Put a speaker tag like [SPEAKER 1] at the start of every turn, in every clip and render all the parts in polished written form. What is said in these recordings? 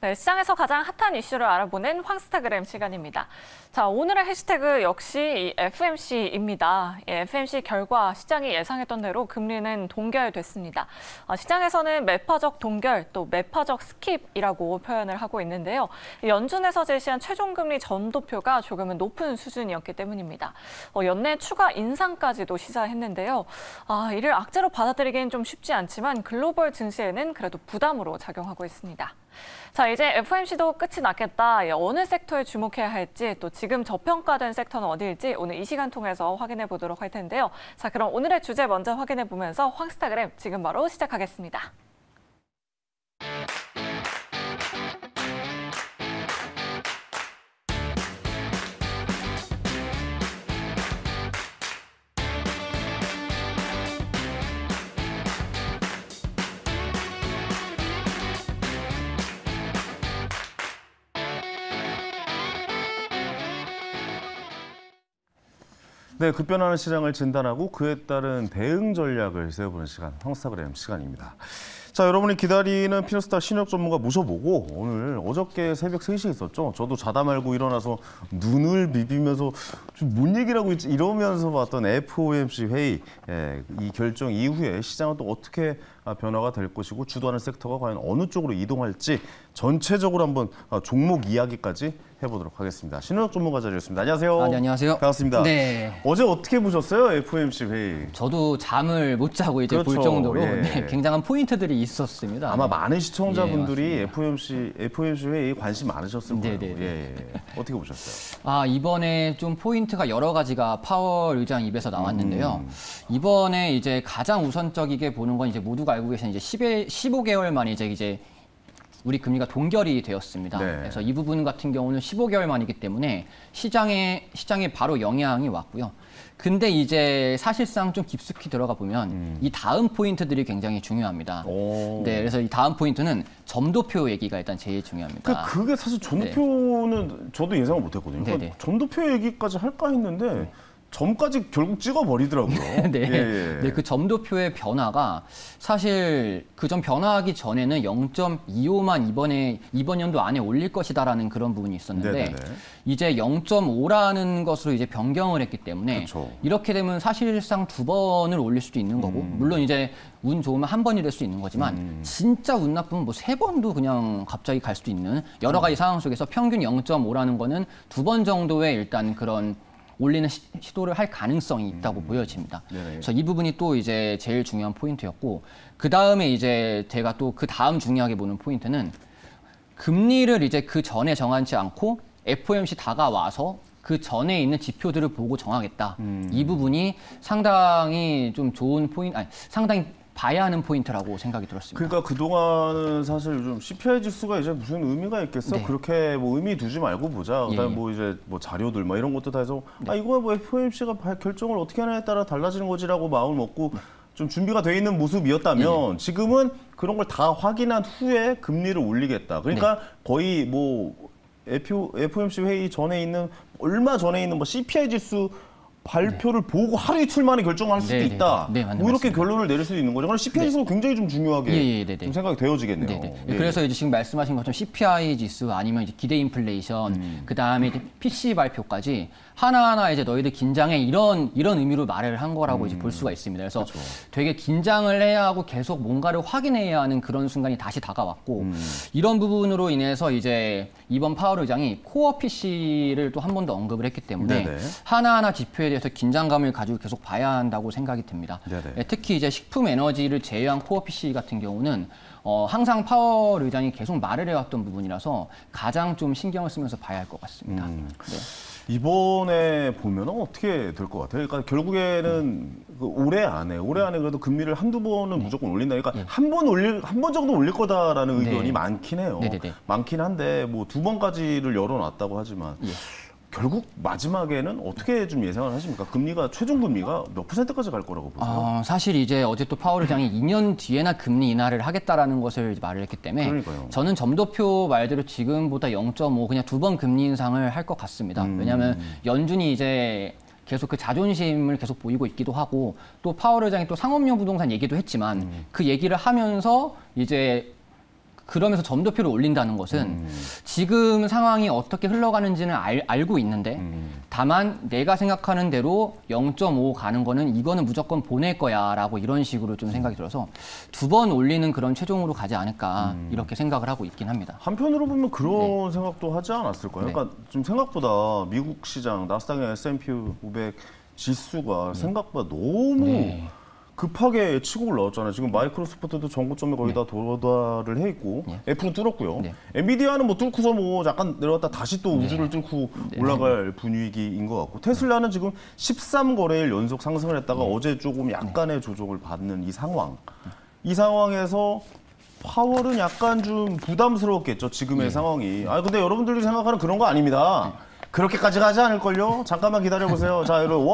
[SPEAKER 1] 네, 시장에서 가장 핫한 이슈를 알아보는 황스타그램 시간입니다. 자, 오늘의 해시태그 역시 FOMC입니다. FOMC 결과 시장이 예상했던 대로 금리는 동결됐습니다. 시장에서는 매파적 동결, 또 매파적 스킵이라고 표현을 하고 있는데요. 연준에서 제시한 최종금리 전도표가 조금은 높은 수준이었기 때문입니다. 연내 추가 인상까지도 시사했는데요. 이를 악재로 받아들이기는 좀 쉽지 않지만 글로벌 증시에는 그래도 부담으로 작용하고 있습니다. 자, 이제 FOMC도 끝이 났겠다. 어느 섹터에 주목해야 할지, 또 지금 저평가된 섹터는 어디일지 오늘 이 시간 통해서 확인해 보도록 할 텐데요. 자, 그럼 오늘의 주제 먼저 확인해 보면서 황스타그램 지금 바로 시작하겠습니다.
[SPEAKER 2] 네, 급변하는 시장을 진단하고 그에 따른 대응 전략을 세워보는 시간, 황스타그램 시간입니다. 자, 여러분이 기다리는 피너스타 신혁 전문가 모셔보고 오늘 어저께 새벽 3시에 있었죠. 저도 자다 말고 일어나서 눈을 비비면서 좀 뭔 얘기를 하고 있지 이러면서 봤던 FOMC 회의. 이 결정 이후에 시장은 또 어떻게 변화가 될 것이고 주도하는 섹터가 과연 어느 쪽으로 이동할지 전체적으로 한번 종목 이야기까지 해보도록 하겠습니다. 신우혁 전문가 자리였습니다. 안녕하세요.
[SPEAKER 3] 네, 안녕하세요.
[SPEAKER 2] 반갑습니다.
[SPEAKER 3] 네.
[SPEAKER 2] 어제 어떻게 보셨어요? FOMC 회의.
[SPEAKER 3] 저도 잠을 못 자고 이제
[SPEAKER 2] 그렇죠.
[SPEAKER 3] 볼 정도로
[SPEAKER 2] 예.
[SPEAKER 3] 네, 굉장한 포인트들이 있었습니다.
[SPEAKER 2] 아마 많은 시청자분들이
[SPEAKER 3] 예,
[SPEAKER 2] FOMC 회의 관심 많으셨을 거예요.
[SPEAKER 3] 네네네.
[SPEAKER 2] 예. 어떻게 보셨어요?
[SPEAKER 3] 이번에 좀 포인트가 여러 가지가 파월 의장 입에서 나왔는데요. 이번에 이제 가장 우선적이게 보는 건 이제 모두가 알고 계신 이제 15개월 만에 이제 우리 금리가 동결이 되었습니다.
[SPEAKER 2] 네.
[SPEAKER 3] 그래서 이 부분 같은 경우는 15개월 만이기 때문에 시장에 바로 영향이 왔고요. 근데 이제 사실상 좀 깊숙이 들어가 보면 이 다음 포인트들이 굉장히 중요합니다. 네, 그래서 이 다음 포인트는 점도표 얘기가 일단 제일 중요합니다.
[SPEAKER 2] 그게 사실 점도표는 저도 예상을 못했거든요. 그러니까 점도표 얘기까지 할까 했는데 점까지 결국 찍어버리더라고요.
[SPEAKER 3] 네, 그 점도표의 변화가 사실 그 점 변화하기 전에는 0.25만 이번 연도 안에 올릴 것이다라는 그런 부분이 있었는데
[SPEAKER 2] 네네네.
[SPEAKER 3] 이제 0.5라는 것으로 이제 변경을 했기 때문에
[SPEAKER 2] 그렇죠.
[SPEAKER 3] 이렇게 되면 사실상 2번을 올릴 수도 있는 거고 물론 이제 운 좋으면 1번이 될 수 있는 거지만 진짜 운 나쁘면 뭐 3번도 그냥 갑자기 갈 수도 있는 여러 가지 상황 속에서 평균 0.5라는 거는 2번 정도의 일단 그런 올리는 시도를 할 가능성이 있다고 보여집니다. 그래서 이 부분이 또 이제 제일 중요한 포인트였고 그 다음에 이제 제가 또 그 다음 중요하게 보는 포인트는 금리를 이제 그 전에 정하지 않고 FOMC 다가와서 그 전에 있는 지표들을 보고 정하겠다. 이 부분이 상당히 좀 좋은 상당히 봐야 하는 포인트라고 생각이 들었습니다.
[SPEAKER 2] 그러니까 그동안은 사실 요즘 CPI 지수가 이제 무슨 의미가 있겠어?
[SPEAKER 3] 네.
[SPEAKER 2] 그렇게 뭐 의미 두지 말고 보자. 그다음에 뭐 이제 뭐 자료들 뭐 이런 것도 다 해서 이거 뭐 FOMC가 결정을 어떻게 하냐에 따라 달라지는 거지라고 마음을 먹고 좀 준비가 돼 있는 모습이었다면 지금은 그런 걸 다 확인한 후에 금리를 올리겠다. 그러니까 거의 뭐 FOMC 회의 전에 있는 얼마 전에 있는 뭐 CPI 지수 발표를 보고 하루 이틀 만에 결정할 수도 있다. 뭐 이렇게 결론을 내릴 수도 있는 거죠. 그럼 CPI 지수가 굉장히 좀 중요하게 좀 생각이 되어지겠네요.
[SPEAKER 3] 그래서 이제 지금 말씀하신 것처럼 CPI 지수 아니면 이제 기대 인플레이션, 그 다음에 이제 PCE 발표까지 하나하나 이제 너희들 긴장해 이런 의미로 말을 한 거라고 이제 볼 수가 있습니다. 그래서 되게 긴장을 해야 하고 계속 뭔가를 확인해야 하는 그런 순간이 다시 다가왔고 이런 부분으로 인해서 이제 이번 파월 의장이 코어 PC를 또 한 번 더 언급을 했기 때문에 하나하나 지표에 대해서 긴장감을 가지고 계속 봐야 한다고 생각이 듭니다. 특히 이제 식품 에너지를 제외한 코어 PC 같은 경우는 항상 파월 의장이 계속 말을 해왔던 부분이라서 가장 좀 신경을 쓰면서 봐야 할 것 같습니다.
[SPEAKER 2] 이번에 보면 어떻게 될 것 같아요? 그러니까 결국에는 그 올해 안에 그래도 금리를 한두 번은 무조건 올린다. 그러니까 한 번 정도 올릴 거다라는 의견이 많긴 해요. 많긴 한데 뭐 2번까지를 열어놨다고 하지만 결국 마지막에는 어떻게 좀 예상을 하십니까? 최종 금리가 몇 %까지 갈 거라고 보세요?
[SPEAKER 3] 사실 이제 어제 또 파월 의장이 2년 뒤에나 금리 인하를 하겠다라는 것을 말을 했기 때문에
[SPEAKER 2] 그러니까요.
[SPEAKER 3] 저는 점도표 말대로 지금보다 0.5 그냥 2번 금리 인상을 할 것 같습니다. 왜냐하면 연준이 이제 계속 그 자존심을 계속 보이고 있기도 하고 또 파월 의장이 또 상업용 부동산 얘기도 했지만 그 얘기를 하면서 이제 그러면서 점도표를 올린다는 것은 지금 상황이 어떻게 흘러가는지는 알고 있는데 다만 내가 생각하는 대로 0.5 가는 거는 이거는 무조건 보낼 거야라고 이런 식으로 좀 생각이 들어서 2번 올리는 그런 최종으로 가지 않을까 이렇게 생각을 하고 있긴 합니다.
[SPEAKER 2] 한편으로 보면 그런 생각도 하지 않았을까요?
[SPEAKER 3] 네.
[SPEAKER 2] 그러니까 좀 생각보다 미국 시장 나스닥의 S&P 500 지수가 생각보다 너무 급하게 치고 올라왔잖아요. 지금 마이크로소프트도 전고점에 거의 다 도달을 해 있고 애플은 뚫었고요. 엔비디아는 뭐 뚫고서 뭐 약간 내려갔다 다시 또 우주를 뚫고 올라갈 분위기인 것 같고 테슬라는 지금 13거래일 연속 상승을 했다가 어제 조금 약간의 조정을 받는 이 상황. 이 상황에서 파월은 약간 좀 부담스러웠겠죠. 지금의 상황이. 아 근데 여러분들이 생각하는 그런 거 아닙니다. 그렇게까지 가지 않을걸요? 잠깐만 기다려보세요. 자, 여러분,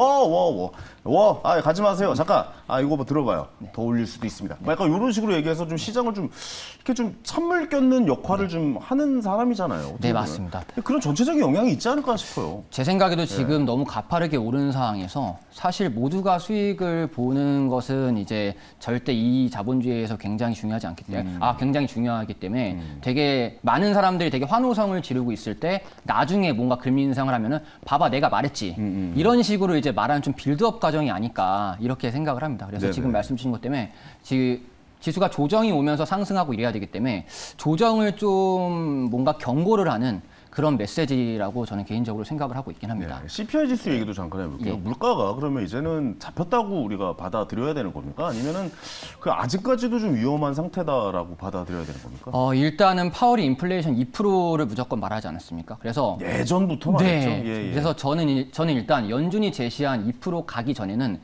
[SPEAKER 2] 가지 마세요. 잠깐, 이거 뭐 들어봐요. 더 올릴 수도 있습니다. 약간 이런 식으로 얘기해서 좀 시장을 좀, 이렇게 좀 찬물 껴는 역할을 좀 하는 사람이잖아요.
[SPEAKER 3] 네, 맞습니다.
[SPEAKER 2] 그런 전체적인 영향이 있지 않을까 싶어요.
[SPEAKER 3] 제 생각에도 지금 너무 가파르게 오른 상황에서 사실 모두가 수익을 보는 것은 이제 절대 이 자본주의에서 굉장히 중요하지 않기 때문에, 굉장히 중요하기 때문에 되게 많은 사람들이 되게 환호성을 지르고 있을 때 나중에 뭔가 금리 인상을 하면은 봐봐 내가 말했지 이런 식으로 이제 말하는 좀 빌드업 과정이 아닐까 이렇게 생각을 합니다. 그래서
[SPEAKER 2] 네네.
[SPEAKER 3] 지금 말씀 주신 것 때문에 지수가 조정이 오면서 상승하고 이래야 되기 때문에 조정을 좀 뭔가 경고를 하는 그런 메시지라고 저는 개인적으로 생각을 하고 있긴 합니다.
[SPEAKER 2] 네, CPI 지수 얘기도 잠깐 해볼게요.
[SPEAKER 3] 예.
[SPEAKER 2] 물가가 그러면 이제는 잡혔다고 우리가 받아들여야 되는 겁니까? 아니면은 그 아직까지도 좀 위험한 상태다라고 받아들여야 되는 겁니까?
[SPEAKER 3] 일단은 파월이 인플레이션 2%를 무조건 말하지 않았습니까? 그래서
[SPEAKER 2] 예전부터 말했죠.
[SPEAKER 3] 네.
[SPEAKER 2] 예, 예.
[SPEAKER 3] 그래서 저는 일단 연준이 제시한 2% 가기 전에는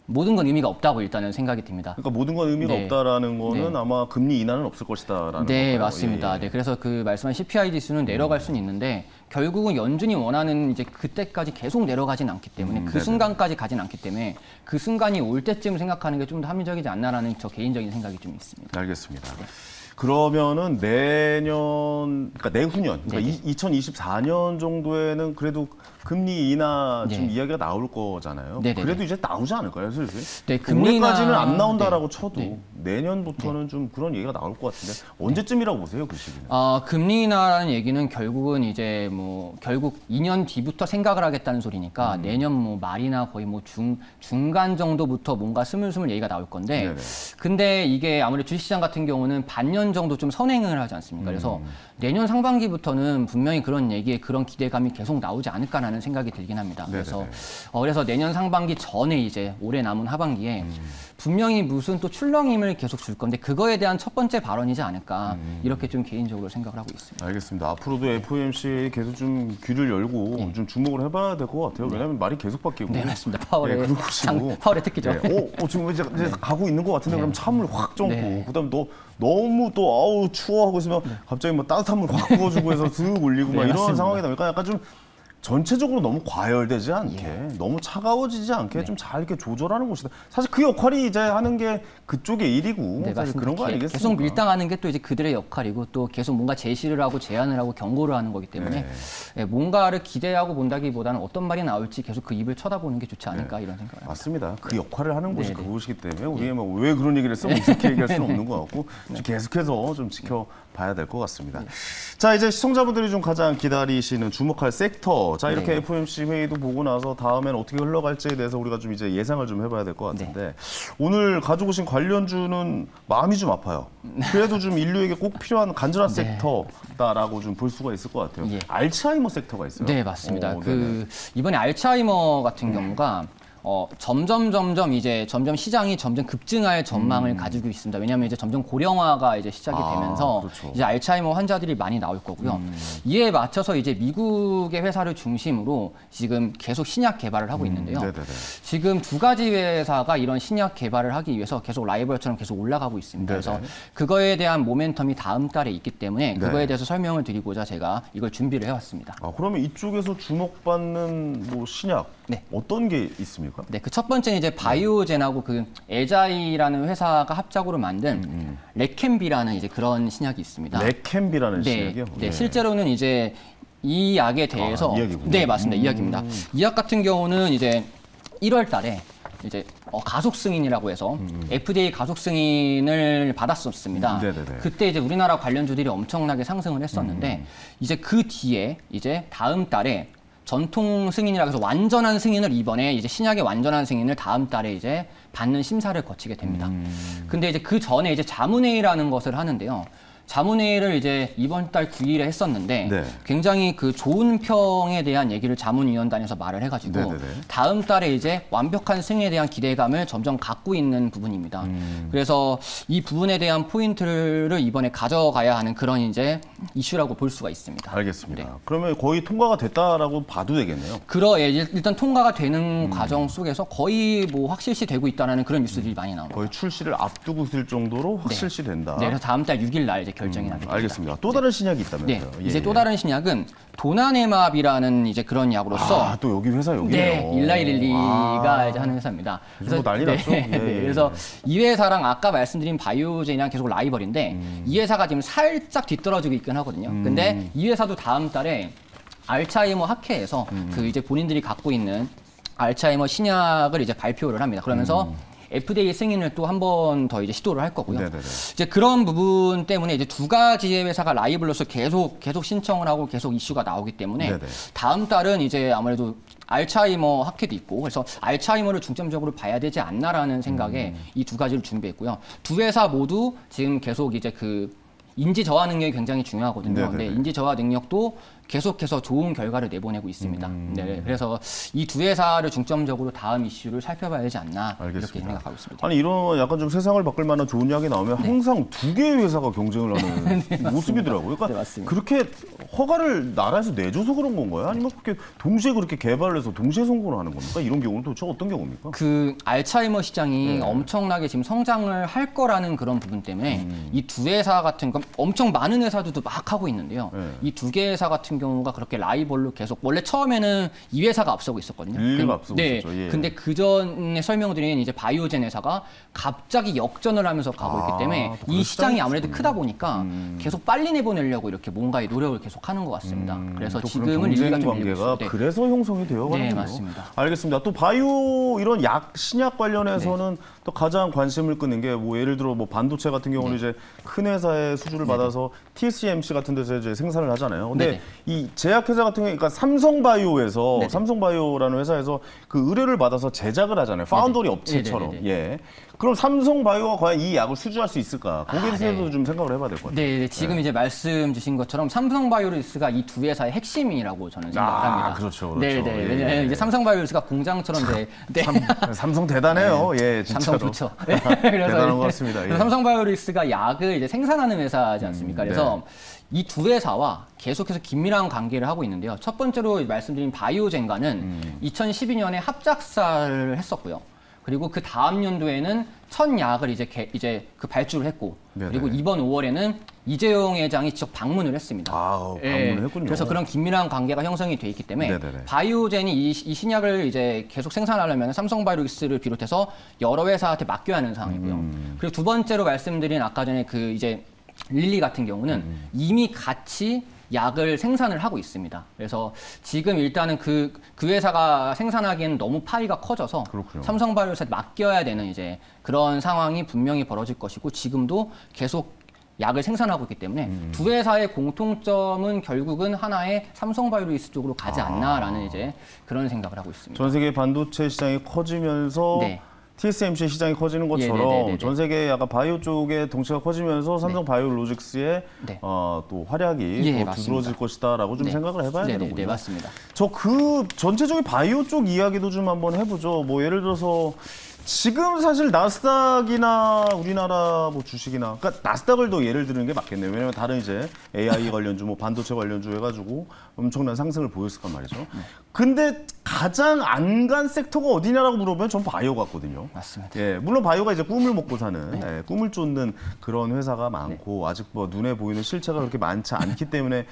[SPEAKER 3] 모든 건 의미가 없다고 일단은 생각이 듭니다.
[SPEAKER 2] 그러니까 모든 건 의미가
[SPEAKER 3] 네. 없다라는
[SPEAKER 2] 거는 아마 금리 인하는 없을 것이다라는
[SPEAKER 3] 네,
[SPEAKER 2] 건가요?
[SPEAKER 3] 맞습니다.
[SPEAKER 2] 예.
[SPEAKER 3] 네, 그래서 그 말씀한 CPI 지수는 내려갈 수는 있는데 결국은 연준이 원하는 이제 그때까지 계속 내려가진 않기 때문에 그
[SPEAKER 2] 네네.
[SPEAKER 3] 순간까지 가진 않기 때문에 그 순간이 올 때쯤 생각하는 게 좀 더 합리적이지 않나라는 저 개인적인 생각이 좀 있습니다.
[SPEAKER 2] 알겠습니다. 그러면은 그러니까 내후년, 그러니까
[SPEAKER 3] 네네.
[SPEAKER 2] 2024년 정도에는 그래도 금리 인하 좀
[SPEAKER 3] 네.
[SPEAKER 2] 이야기가 나올 거잖아요.
[SPEAKER 3] 네네네.
[SPEAKER 2] 그래도 이제 나오지 않을까요, 슬슬?
[SPEAKER 3] 네, 금리
[SPEAKER 2] 올해까지는
[SPEAKER 3] 인하-
[SPEAKER 2] 안 나온다라고
[SPEAKER 3] 네.
[SPEAKER 2] 쳐도
[SPEAKER 3] 네.
[SPEAKER 2] 내년부터는 좀 그런 얘기가 나올 것 같은데 언제쯤이라고 보세요, 그 시기는?
[SPEAKER 3] 금리 인하라는 얘기는 결국은 이제 결국 2년 뒤부터 생각을 하겠다는 소리니까 내년 말이나 거의 중간 정도부터 뭔가 스물스물 얘기가 나올 건데
[SPEAKER 2] 네네.
[SPEAKER 3] 근데 이게 아무래도 주식시장 같은 경우는 반년 정도 좀 선행을 하지 않습니까? 그래서 내년 상반기부터는 분명히 그런 얘기에 그런 기대감이 계속 나오지 않을까라는 생각이 들긴 합니다. 그래서 그래서 내년 상반기 전에 이제 올해 남은 하반기에 분명히 무슨 또 출렁임을 계속 줄 건데 그거에 대한 첫 번째 발언이지 않을까 이렇게 좀 개인적으로 생각을 하고 있습니다.
[SPEAKER 2] 알겠습니다. 앞으로도 FOMC 계속 좀 귀를 열고 좀 주목을 해봐야 될 것 같아요. 왜냐하면 말이 계속 바뀌고.
[SPEAKER 3] 네, 맞습니다. 파월의 파월의 특기죠.
[SPEAKER 2] 네. 지금 이제 가고 있는 것 같은데 그럼 찬물 확 젓고 그다음 너무 또 추워 하고 있으면 갑자기 뭐 따뜻한 물 확 부어주고 해서 슥 올리고 막 이런
[SPEAKER 3] 맞습니다.
[SPEAKER 2] 상황이다 보니까 약간 좀 전체적으로 너무 과열되지 않게 너무 차가워지지 않게 좀 잘 이렇게 조절하는 곳이다. 사실 그 역할이 이제 하는 게 그쪽의 일이고
[SPEAKER 3] 네,
[SPEAKER 2] 사실
[SPEAKER 3] 맞습니다.
[SPEAKER 2] 그런 거 아니겠습니까?
[SPEAKER 3] 계속 밀당하는 게 또 이제 그들의 역할이고 또 계속 뭔가 제시를 하고 제안을 하고 경고를 하는 거기 때문에 뭔가를 기대하고 본다기보다는 어떤 말이 나올지 계속 그 입을 쳐다보는 게 좋지 않을까 이런 생각을 합니다.
[SPEAKER 2] 맞습니다. 그 역할을 하는 곳이
[SPEAKER 3] 네네.
[SPEAKER 2] 그곳이기 때문에 우리가 왜 그런 얘기를 했어? 이렇게 얘기할 수는 없는 것 같고 계속해서 좀 지켜봐야 될 것 같습니다. 자, 이제 시청자분들이 좀 가장 기다리시는 주목할 섹터. 자, 이렇게 FOMC 회의도 보고 나서 다음엔 어떻게 흘러갈지에 대해서 우리가 좀 이제 예상을 좀 해봐야 될 것 같은데 오늘 가져오신 관련주는 마음이 좀 아파요. 그래도 좀 인류에게 꼭 필요한 간절한 섹터다라고 좀 볼 수가 있을 것 같아요.
[SPEAKER 3] 예.
[SPEAKER 2] 알츠하이머 섹터가 있어요.
[SPEAKER 3] 네, 맞습니다.
[SPEAKER 2] 네네.
[SPEAKER 3] 이번에 알츠하이머 같은 경우가 점점 시장이 점점 급증할 전망을 가지고 있습니다. 왜냐하면 이제 점점 고령화가 이제 시작이 되면서
[SPEAKER 2] 그렇죠.
[SPEAKER 3] 이제 알츠하이머 환자들이 많이 나올 거고요. 이에 맞춰서 이제 미국의 회사를 중심으로 지금 계속 신약 개발을 하고 있는데요.
[SPEAKER 2] 네네네.
[SPEAKER 3] 지금 두 가지 회사가 이런 신약 개발을 하기 위해서 계속 라이벌처럼 계속 올라가고 있습니다.
[SPEAKER 2] 네네.
[SPEAKER 3] 그래서 그거에 대한 모멘텀이 다음 달에 있기 때문에
[SPEAKER 2] 네.
[SPEAKER 3] 그거에 대해서 설명을 드리고자 제가 이걸 준비를 해왔습니다.
[SPEAKER 2] 그러면 이쪽에서 주목받는 뭐 신약
[SPEAKER 3] 네.
[SPEAKER 2] 어떤 게 있습니까?
[SPEAKER 3] 네, 그 첫 번째는 이제 바이오젠하고 그 에자이라는 회사가 합작으로 만든 레캠비라는 이제 그런 신약이 있습니다.
[SPEAKER 2] 레캠비라는
[SPEAKER 3] 네,
[SPEAKER 2] 신약이요?
[SPEAKER 3] 네, 실제로는 이제 이 약에 대해서
[SPEAKER 2] 이 약이군요.
[SPEAKER 3] 네, 맞습니다. 이 약입니다. 이 약 같은 경우는 이제 1월 달에 이제 가속 승인이라고 해서 FDA 가속 승인을 받았었습니다.
[SPEAKER 2] 네네네.
[SPEAKER 3] 그때 이제 우리나라 관련주들이 엄청나게 상승을 했었는데 이제 그 뒤에 이제 다음 달에 전통 승인이라고 해서 완전한 승인을 이번에 이제 신약의 완전한 승인을 다음 달에 이제 받는 심사를 거치게 됩니다. 근데 이제 그 전에 이제 자문회의라는 것을 하는데요. 자문회의를 이제 이번 달 9일에 했었는데
[SPEAKER 2] 네.
[SPEAKER 3] 굉장히 그 좋은 평에 대한 얘기를 자문위원단에서 말을 해가지고
[SPEAKER 2] 네네네.
[SPEAKER 3] 다음 달에 이제 완벽한 승인에 대한 기대감을 점점 갖고 있는 부분입니다. 그래서 이 부분에 대한 포인트를 이번에 가져가야 하는 그런 이제 이슈라고 볼 수가 있습니다.
[SPEAKER 2] 알겠습니다.
[SPEAKER 3] 네.
[SPEAKER 2] 그러면 거의 통과가 됐다라고 봐도 되겠네요.
[SPEAKER 3] 일단 통과가 되는 과정 속에서 거의 뭐 확실시 되고 있다는 그런 뉴스들이 많이 나옵니다.
[SPEAKER 2] 거의 출시를 앞두고 있을 정도로 확실시 된다.
[SPEAKER 3] 네, 그래서 다음 달 6일 날 이제 결정이 나게 됩니다.
[SPEAKER 2] 알겠습니다. 또 다른 신약이
[SPEAKER 3] 네,
[SPEAKER 2] 있다면서요?
[SPEAKER 3] 이제 또 다른 신약은 도나네맙이라는 이제 그런 약으로서
[SPEAKER 2] 또 여기 회사 여기네요.
[SPEAKER 3] 네, 일라이릴리가 이제 하는 회사입니다.
[SPEAKER 2] 뭐 난리 났죠?
[SPEAKER 3] 네,
[SPEAKER 2] 예, 예.
[SPEAKER 3] 그래서 이 회사랑 아까 말씀드린 바이오젠이랑 계속 라이벌인데 이 회사가 지금 살짝 뒤떨어지고 있긴 하거든요. 근데 이 회사도 다음 달에 알츠하이머 학회에서 그 이제 본인들이 갖고 있는 알츠하이머 신약을 이제 발표를 합니다. 그러면서 FDA 승인을 또 한 번 더 이제 시도를 할 거고요.
[SPEAKER 2] 네네네.
[SPEAKER 3] 이제 그런 부분 때문에 이제 두 가지의 회사가 라이벌로서 계속 신청을 하고 계속 이슈가 나오기 때문에
[SPEAKER 2] 네네.
[SPEAKER 3] 다음 달은 이제 아무래도 알츠하이머 학회도 있고 그래서 알츠하이머를 중점적으로 봐야 되지 않나라는 생각에 이 두 가지를 준비했고요. 두 회사 모두 지금 계속 이제 그 인지 저하 능력이 굉장히 중요하거든요.
[SPEAKER 2] 네네네.
[SPEAKER 3] 근데 인지 저하 능력도 계속해서 좋은 결과를 내보내고 있습니다. 네, 그래서 이 두 회사를 중점적으로 다음 이슈를 살펴봐야 되지 않나 이렇게
[SPEAKER 2] 알겠습니다.
[SPEAKER 3] 생각하고 있습니다.
[SPEAKER 2] 아니 이런 약간 좀 세상을 바꿀 만한 좋은 이야기 나오면 항상 두 개의 회사가 경쟁을 하는 모습이더라고요. 그러니까
[SPEAKER 3] 네, 맞습니다.
[SPEAKER 2] 그렇게 허가를 나라에서 내줘서 그런 건가요? 아니면 그렇게 동시에 그렇게 개발을 해서 동시에 성공을 하는 겁니까? 이런 경우는 도대체 어떤 경우입니까?
[SPEAKER 3] 그 알츠하이머 시장이 엄청나게 지금 성장을 할 거라는 그런 부분 때문에 이 두 회사 같은 건 엄청 많은 회사들도 막 하고 있는데요. 이 두 개 회사 같은 경우가 그렇게 라이벌로 계속 원래 처음에는 이 회사가 앞서고 있었거든요.
[SPEAKER 2] 일리가 앞서고 있었죠. 예.
[SPEAKER 3] 근데 그 전에 설명드린 이제 바이오젠 회사가 갑자기 역전을 하면서 가고 있기 때문에
[SPEAKER 2] 또
[SPEAKER 3] 이
[SPEAKER 2] 그런
[SPEAKER 3] 시장이 아무래도 크다 보니까 계속 빨리 내보내려고 이렇게 뭔가의 노력을 계속 하는 것 같습니다. 그래서
[SPEAKER 2] 또 그런
[SPEAKER 3] 지금은
[SPEAKER 2] 경쟁
[SPEAKER 3] 일리가 좀 밀리고
[SPEAKER 2] 관계가
[SPEAKER 3] 있어요. 네.
[SPEAKER 2] 그래서 형성이 되어가는군요.
[SPEAKER 3] 네, 맞습니다.
[SPEAKER 2] 알겠습니다. 또 바이오 이런 약 신약 관련해서는 또 가장 관심을 끄는 게 뭐 예를 들어 뭐 반도체 같은 경우는 이제 큰 회사의 수주를 받아서 TSMC 같은 데서 이제 생산을 하잖아요. 근데
[SPEAKER 3] 네네.
[SPEAKER 2] 이 제약회사 같은 경우에 그러니까 삼성바이오에서
[SPEAKER 3] 네네.
[SPEAKER 2] 삼성바이오라는 회사에서 그 의뢰를 받아서 제작을 하잖아요. 파운더리 업체처럼.
[SPEAKER 3] 네네네네.
[SPEAKER 2] 예. 그럼 삼성바이오가 과연 이 약을 수주할 수 있을까? 거기에 대해서도
[SPEAKER 3] 네.
[SPEAKER 2] 좀 생각을 해봐야 될 것 같아요.
[SPEAKER 3] 네, 지금 이제 말씀 주신 것처럼 삼성바이오로직스가 이 두 회사의 핵심이라고 저는 생각을 합니다.
[SPEAKER 2] 그렇죠, 그렇죠.
[SPEAKER 3] 네, 네.
[SPEAKER 2] 예.
[SPEAKER 3] 왜냐하면 이제 삼성바이오로직스가 공장처럼 네.
[SPEAKER 2] 삼성 대단해요. 예, 진짜로.
[SPEAKER 3] 삼성 좋죠.
[SPEAKER 2] 대단한 것 같습니다. 예.
[SPEAKER 3] 삼성바이오로직스가 약을 이제 생산하는 회사지 않습니까? 그래서 이 두 회사와 계속해서 긴밀한 관계를 하고 있는데요. 첫 번째로 말씀드린 바이오젠과는 2012년에 합작사를 했었고요. 그리고 그 다음 연도에는 첫 약을 이제 그 발주를 했고,
[SPEAKER 2] 네네.
[SPEAKER 3] 그리고 이번 5월에는 이재용 회장이 직접 방문을 했습니다.
[SPEAKER 2] 방문을 했군요.
[SPEAKER 3] 그래서 그런 긴밀한 관계가 형성이 돼 있기 때문에
[SPEAKER 2] 네네네.
[SPEAKER 3] 바이오젠이 이 신약을 이제 계속 생산하려면 삼성바이오로직스를 비롯해서 여러 회사한테 맡겨야 하는 상황이고요. 그리고 두 번째로 말씀드린 아까 전에 그 이제 릴리 같은 경우는 이미 같이 약을 생산을 하고 있습니다. 그래서 지금 일단은 그 회사가 생산하기에는 너무 파이가 커져서
[SPEAKER 2] 그렇군요.
[SPEAKER 3] 삼성바이오로직스에 맡겨야 되는 이제 그런 상황이 분명히 벌어질 것이고 지금도 계속 약을 생산하고 있기 때문에 두 회사의 공통점은 결국은 하나의 삼성바이오로직스 쪽으로 가지 않나라는 이제 그런 생각을 하고 있습니다.
[SPEAKER 2] 전 세계 반도체 시장이 커지면서
[SPEAKER 3] 네.
[SPEAKER 2] TSMC 시장이 커지는 것처럼
[SPEAKER 3] 네네네네.
[SPEAKER 2] 전 세계 약간 바이오 쪽의 덩치가 커지면서 삼성 바이오로직스의
[SPEAKER 3] 네.
[SPEAKER 2] 또 활약이
[SPEAKER 3] 예,
[SPEAKER 2] 더
[SPEAKER 3] 맞습니다.
[SPEAKER 2] 두드러질 것이다라고 좀
[SPEAKER 3] 네.
[SPEAKER 2] 생각을 해봐야
[SPEAKER 3] 네,
[SPEAKER 2] 되는군요.
[SPEAKER 3] 네, 맞습니다.
[SPEAKER 2] 저 그 전체적인 바이오 쪽 이야기도 좀 한번 해보죠. 뭐 예를 들어서 지금 사실 나스닥이나 우리나라 뭐 주식이나 그러니까 나스닥을 더 예를 드는 게 맞겠네요. 왜냐면 다른 이제 AI 관련주, 뭐 반도체 관련주 해가지고 엄청난 상승을 보였을 건 말이죠. 근데 가장 안 간 섹터가 어디냐라고 물어보면 전 바이오 같거든요.
[SPEAKER 3] 맞습니다.
[SPEAKER 2] 예, 물론 바이오가 이제 꿈을 먹고 사는 예, 꿈을 쫓는 그런 회사가 많고 아직 뭐 눈에 보이는 실체가 그렇게 많지 않기 때문에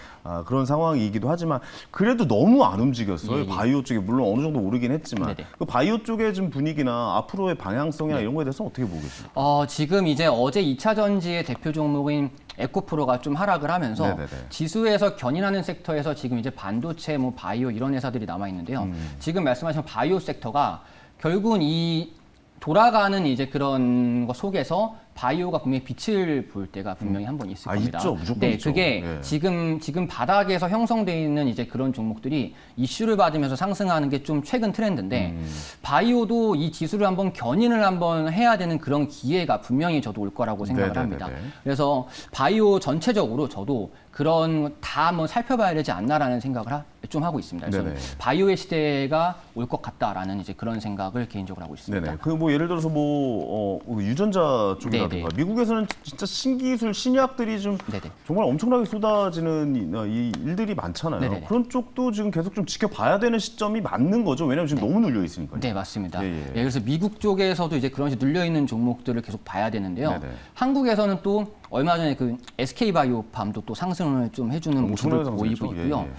[SPEAKER 2] 그런 상황이기도 하지만 그래도 너무 안 움직였어요. 바이오 쪽이 물론 어느 정도 오르긴 했지만
[SPEAKER 3] 네네.
[SPEAKER 2] 그 바이오 쪽의 좀 분위기나 앞으로의 방향성이나 이런 거에 대해서 어떻게 보고 계십니까?
[SPEAKER 3] 지금 이제 어제 2차 전지의 대표 종목인 에코프로가 좀 하락을 하면서
[SPEAKER 2] 네네네.
[SPEAKER 3] 지수에서 견인하는 섹터에서 지금 이제 반도체, 뭐 바이오 이런 회사들이 남아 있는데요. 지금 말씀하신 바이오 섹터가 결국은 이 돌아가는 이제 그런 것 속에서 바이오가 분명히 빛을 볼 때가 분명히 한 번 있을 겁니다.
[SPEAKER 2] 있죠. 무조건
[SPEAKER 3] 네,
[SPEAKER 2] 있죠.
[SPEAKER 3] 그게
[SPEAKER 2] 예.
[SPEAKER 3] 지금 바닥에서 형성되어 있는 이제 그런 종목들이 이슈를 받으면서 상승하는 게 좀 최근 트렌드인데 바이오도 이 지수를 한번 견인을 한번 해야 되는 그런 기회가 분명히 저도 올 거라고 생각을
[SPEAKER 2] 네네네네.
[SPEAKER 3] 합니다. 그래서 바이오 전체적으로 저도 그런 다 한번 살펴봐야 되지 않나라는 생각을 좀 하고 있습니다. 그래서
[SPEAKER 2] 네네.
[SPEAKER 3] 바이오의 시대가 올 것 같다라는 이제 그런 생각을 개인적으로 하고 있습니다.
[SPEAKER 2] 네네. 그 뭐 예를 들어서 뭐 유전자 쪽이라든가
[SPEAKER 3] 네네.
[SPEAKER 2] 미국에서는 진짜 신기술 신약들이 좀
[SPEAKER 3] 네네.
[SPEAKER 2] 정말 엄청나게 쏟아지는 이 일들이 많잖아요.
[SPEAKER 3] 네네.
[SPEAKER 2] 그런 쪽도 지금 계속 좀 지켜봐야 되는 시점이 맞는 거죠. 왜냐하면 지금 너무 눌려 있으니까요.
[SPEAKER 3] 네, 맞습니다.
[SPEAKER 2] 예, 예.
[SPEAKER 3] 예, 그래서 미국 쪽에서도 이제 그런 식으로 눌려 있는 종목들을 계속 봐야 되는데요.
[SPEAKER 2] 네네.
[SPEAKER 3] 한국에서는 또 얼마 전에 그 SK 바이오팜도 또 상승을 좀 해주는 모습을
[SPEAKER 2] 엄청나게
[SPEAKER 3] 보이고
[SPEAKER 2] 상승했죠.
[SPEAKER 3] 있고요.
[SPEAKER 2] 예, 예.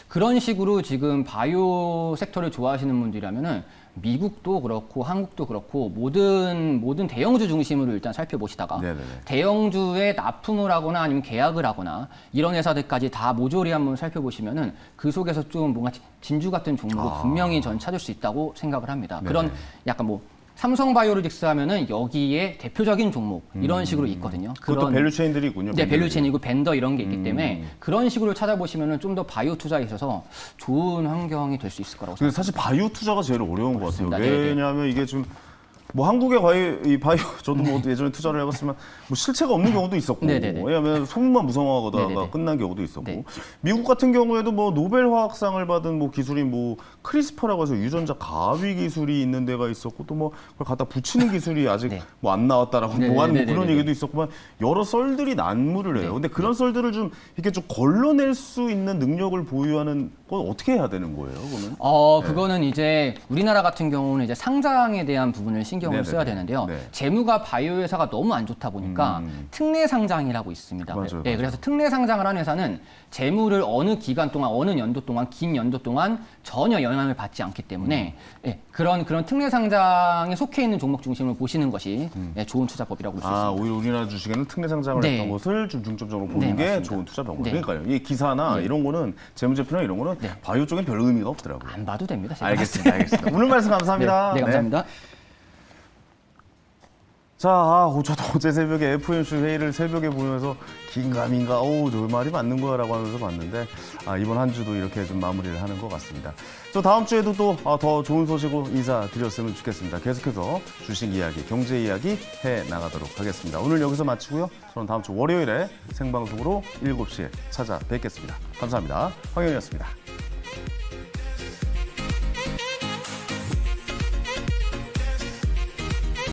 [SPEAKER 3] 그런 식으로 지금 바이오 섹터를 좋아하시는 분들이라면은 미국도 그렇고 한국도 그렇고 모든 대형주 중심으로 일단 살펴보시다가
[SPEAKER 2] 네네네.
[SPEAKER 3] 대형주에 납품을 하거나 아니면 계약을 하거나 이런 회사들까지 다 모조리 한번 살펴보시면은 그 속에서 좀 뭔가 진주 같은 종목을 분명히 전 찾을 수 있다고 생각을 합니다.
[SPEAKER 2] 네네.
[SPEAKER 3] 그런 약간 뭐 삼성바이오로직스 하면은 여기에 대표적인 종목 이런 식으로 있거든요.
[SPEAKER 2] 그것도 밸류체인들이 있군요.
[SPEAKER 3] 네, 밸류체인이고 벤더 이런 게 있기 때문에 그런 식으로 찾아보시면은 좀 더 바이오 투자에 있어서 좋은 환경이 될 수 있을 거라고
[SPEAKER 2] 근데
[SPEAKER 3] 생각합니다.
[SPEAKER 2] 사실 바이오 투자가 제일 어려운 것 같아요.
[SPEAKER 3] 맞습니다. 네네.
[SPEAKER 2] 왜냐하면 이게 좀 뭐 한국의 이 바이오 저도 뭐 예전에 투자를 해봤지만 뭐 실체가 없는 경우도 있었고
[SPEAKER 3] 네네네.
[SPEAKER 2] 왜냐하면 소문만 무성하다가
[SPEAKER 3] 네네네.
[SPEAKER 2] 끝난 경우도 있었고
[SPEAKER 3] 네.
[SPEAKER 2] 미국 같은 경우에도 뭐 노벨 화학상을 받은 뭐 기술인 뭐 크리스퍼라고 해서 유전자 가위 기술이 있는 데가 있었고 또 뭐 그걸 갖다 붙이는 기술이 아직
[SPEAKER 3] 네.
[SPEAKER 2] 뭐 안 나왔다라고
[SPEAKER 3] 네네네네네.
[SPEAKER 2] 뭐 하는 그런 얘기도 있었구만 여러 썰들이 난무를 해요.
[SPEAKER 3] 네.
[SPEAKER 2] 근데 그런 썰들을 좀 이렇게 좀 걸러낼 수 있는 능력을 보유하는 건 어떻게 해야 되는 거예요, 그거는?
[SPEAKER 3] 그거는 이제 우리나라 같은 경우는 이제 상장에 대한 부분을 신경을
[SPEAKER 2] 네네네.
[SPEAKER 3] 써야 되는데요.
[SPEAKER 2] 네.
[SPEAKER 3] 재무가 바이오 회사가 너무 안 좋다 보니까 특례 상장이라고 있습니다.
[SPEAKER 2] 맞아요,
[SPEAKER 3] 네,
[SPEAKER 2] 맞아요.
[SPEAKER 3] 그래서 특례 상장을 한 회사는 재무를 어느 기간 동안, 어느 연도 동안, 긴 연도 동안 전혀 영향을 받지 않기 때문에 예, 그런 특례 상장에 속해 있는 종목 중심을 보시는 것이 예, 좋은 투자법이라고 볼 수 있습니다.
[SPEAKER 2] 오히려 우리나라 주식에는 특례 상장을
[SPEAKER 3] 네.
[SPEAKER 2] 했던 것을 좀 중점적으로 보는
[SPEAKER 3] 네,
[SPEAKER 2] 게
[SPEAKER 3] 맞습니다.
[SPEAKER 2] 좋은 투자 방법.
[SPEAKER 3] 네.
[SPEAKER 2] 그러니까요. 이 기사나
[SPEAKER 3] 네.
[SPEAKER 2] 이런 거는 재무제표나 이런 거는
[SPEAKER 3] 네.
[SPEAKER 2] 바이오 쪽엔 별 의미가 없더라고요.
[SPEAKER 3] 안 봐도 됩니다. 제가
[SPEAKER 2] 알겠습니다. 알겠습니다. 오늘 말씀 감사합니다.
[SPEAKER 3] 네, 감사합니다.
[SPEAKER 2] 자, 저도 어제 새벽에 FOMC 회의를 새벽에 보면서 긴가민가, 저 말이 맞는 거야라고 하면서 봤는데, 이번 한 주도 이렇게 좀 마무리를 하는 것 같습니다. 저 다음 주에도 또 더 좋은 소식으로 인사드렸으면 좋겠습니다. 계속해서 주식 이야기, 경제 이야기 해 나가도록 하겠습니다. 오늘 여기서 마치고요. 저는 다음 주 월요일에 생방송으로 7시에 찾아뵙겠습니다. 감사합니다. 황현이었습니다.